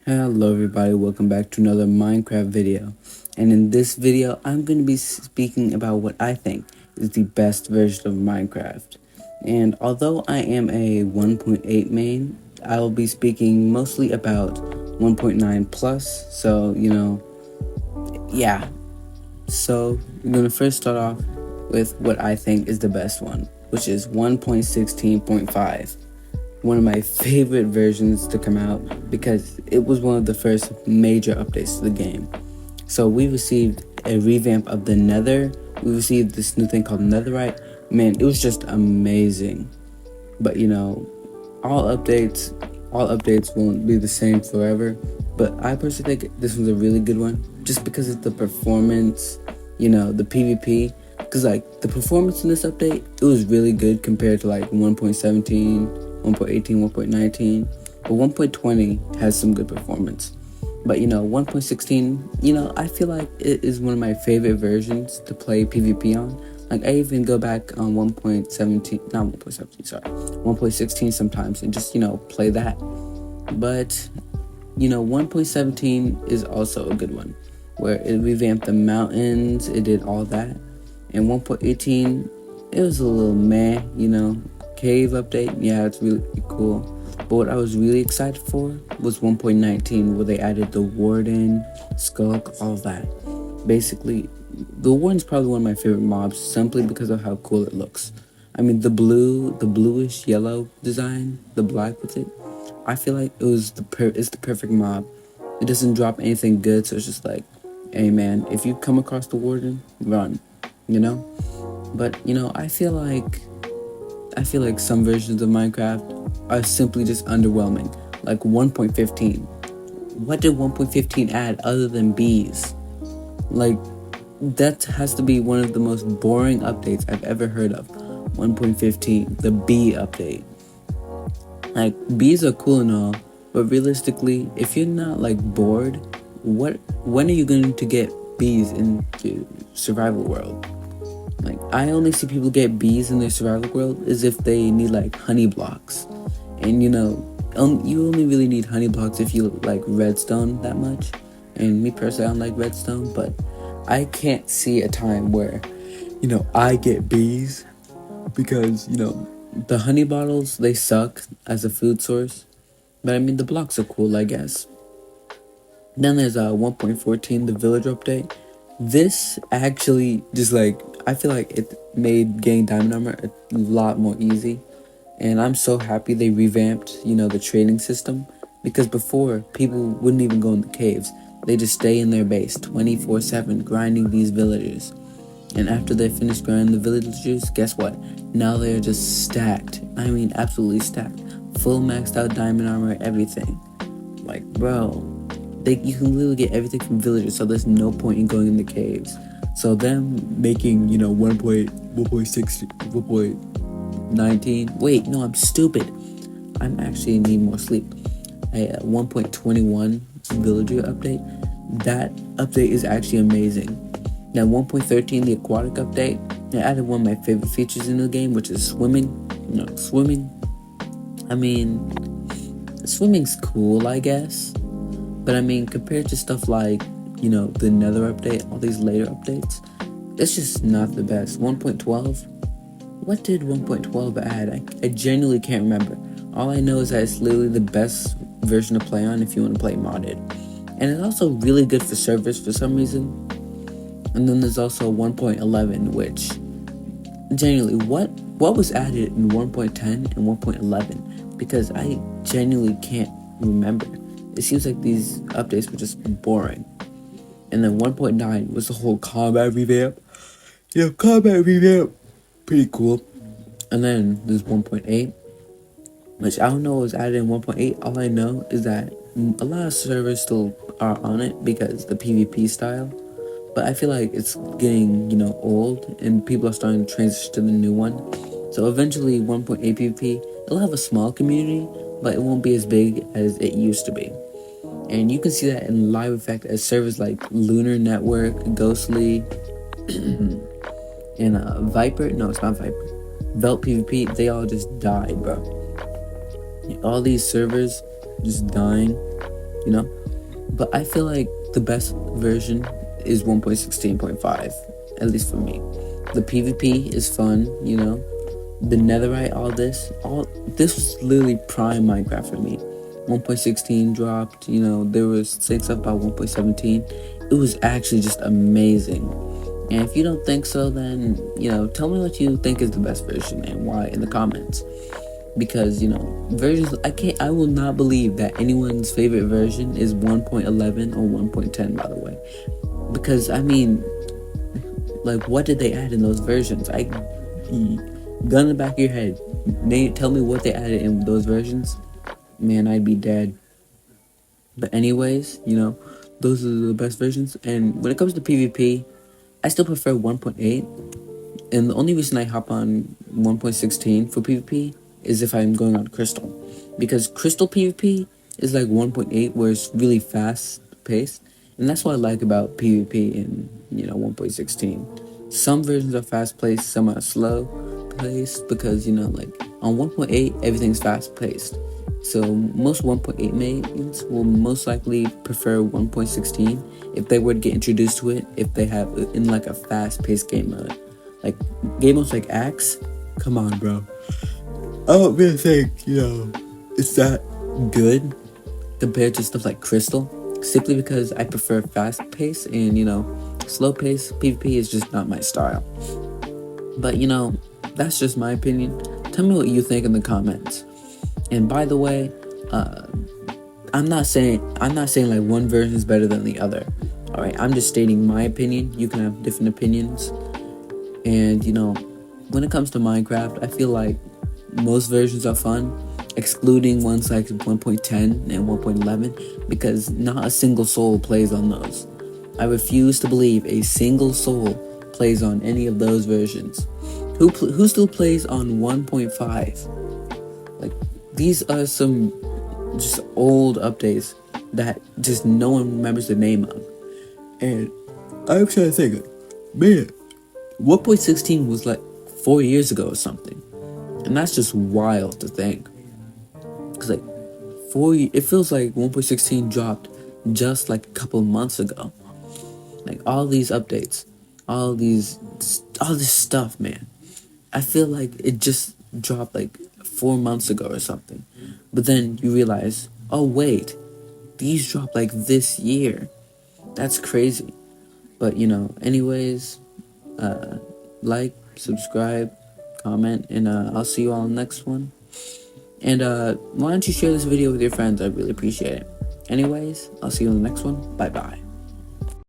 Hello everybody, welcome back to another Minecraft video. And in this video, I'm going to be speaking about what I think is the best version of Minecraft. And although I am a 1.8 main, I will be speaking mostly about 1.9 plus. So, yeah. So, I'm going to first start off with what I think is the best one, which is 1.16.5. One of my favorite versions to come out because it was one of the first major updates to the game. So we received a revamp of the Nether. We received this new thing called Netherite. Man, it was just amazing. But all updates won't be the same forever. But I personally think this was a really good one just because of the performance, the PvP. Because like the performance in this update, it was really good compared to like 1.17, 1.18, 1.19. But 1.20 has some good performance. But 1.16, I feel like it is one of my favorite versions to play PvP on. Like I even go back on 1.17, not 1.17, sorry, 1.16 sometimes and just, play that. But, 1.17 is also a good one where it revamped the mountains, it did all that. And 1.18, it was a little meh, cave update. Yeah, it's really cool. But what I was really excited for was 1.19, where they added the Warden, Skulk, all that. Basically, the Warden's probably one of my favorite mobs simply because of how cool it looks. I mean, the bluish yellow design, the black with it, I feel like it's the perfect mob. It doesn't drop anything good, so it's just like, hey man, if you come across the Warden, run, But I feel like some versions of Minecraft are simply just underwhelming. Like 1.15. What did 1.15 add other than bees? Like, that has to be one of the most boring updates I've ever heard of. 1.15, the bee update. Like, bees are cool and all, but realistically, if you're not like bored, when are you going to get bees into survival world? Like, I only see people get bees in their survival world as if they need like honey blocks. And you only really need honey blocks if you like redstone that much. And me personally, I don't like redstone, but I can't see a time where, I get bees because, the honey bottles, they suck as a food source. But I mean, the blocks are cool, I guess. Then there's 1.14, the villager update. This actually just like, I feel like it made getting diamond armor a lot more easy. And I'm so happy they revamped, the trading system. Because before, people wouldn't even go in the caves. They just stay in their base 24/7 grinding these villagers. And after they finish grinding the villagers, guess what? Now they're just stacked. I mean, absolutely stacked. Full maxed out diamond armor, everything. Like, bro, you can literally get everything from villagers, so there's no point in going in the caves. So them making, 1.19. Wait, no, I'm stupid. I'm actually need more sleep. A 1.21 villager update. That update is actually amazing. Now 1.13, the aquatic update. It added one of my favorite features in the game, which is swimming. Swimming. I mean, swimming's cool, I guess. But I mean, compared to stuff like, the Nether update, all these later updates, it's just not the best. 1.12? What did 1.12 add? I genuinely can't remember. All I know is that it's literally the best version to play on if you want to play modded. And it's also really good for servers for some reason. And then there's also 1.11, which, genuinely, what was added in 1.10 and 1.11? Because I genuinely can't remember. It seems like these updates were just boring. And then 1.9 was the whole combat revamp. Combat revamp. Pretty cool. And then there's 1.8, which I don't know what was added in 1.8. All I know is that a lot of servers still are on it because the PvP style. But I feel like it's getting, old and people are starting to transition to the new one. So eventually 1.8 PvP, it'll have a small community, but it won't be as big as it used to be. And you can see that in live effect as servers like Lunar Network, Ghostly, and Viper. No, it's not Viper. Velt PvP, they all just died, bro. All these servers just dying. you know. But I feel like the best version is 1.16.5, at least for me. The PvP is fun, you know. The netherite, all this was literally prime Minecraft for me. 1.16 dropped, you know, there was things up about 1.17. It was actually just amazing. And if you don't think so, then, you know, tell me what you think is the best version and why in the comments. Because, you know, versions, I will not believe that anyone's favorite version is 1.11 or 1.10, by the way. Because, I mean, like, what did they add in those versions? Gun in the back of your head, tell me what they added in those versions. Man, I'd be dead. But anyways, you know, those are the best versions. And when it comes to PvP, I still prefer 1.8. And the only reason I hop on 1.16 for PvP is if I'm going on Crystal. Because Crystal PvP is like 1.8 where it's really fast paced. And that's what I like about PvP in, you know, 1.16. Some versions are fast paced, some are slow paced because, you know, like on 1.8 everything's fast paced. So most 1.8 mains will most likely prefer 1.16 if they were to get introduced to it, if they have in like a fast paced game mode. Like game modes like Axe, come on, bro. I don't really think, you know, it's that good compared to stuff like Crystal. Simply because I prefer fast pace and, you know, slow pace PvP is just not my style. But, you know, that's just my opinion. Tell me what you think in the comments. And by the way, I'm not saying like one version is better than the other. All right, I'm just stating my opinion. You can have different opinions. And, you know, when it comes to Minecraft, I feel like most versions are fun, excluding ones like 1.10 and 1.11, because not a single soul plays on those. I refuse to believe a single soul plays on any of those versions. Who still plays on 1.5? Like, these are some just old updates that just no one remembers the name of. And I'm trying to think, man, 1.16 was like 4 years ago or something. And that's just wild to think. Cause like it feels like 1.16 dropped just like a couple months ago. Like all these updates, all this stuff, man. I feel like it just dropped like 4 months ago or something. But then you realize, oh wait, these dropped like this year. That's crazy. But you know, anyways, like, subscribe, comment, and I'll see you all in the next one. And why don't you share this video with your friends? I really appreciate it. Anyways, I'll see you in the next one. Bye bye.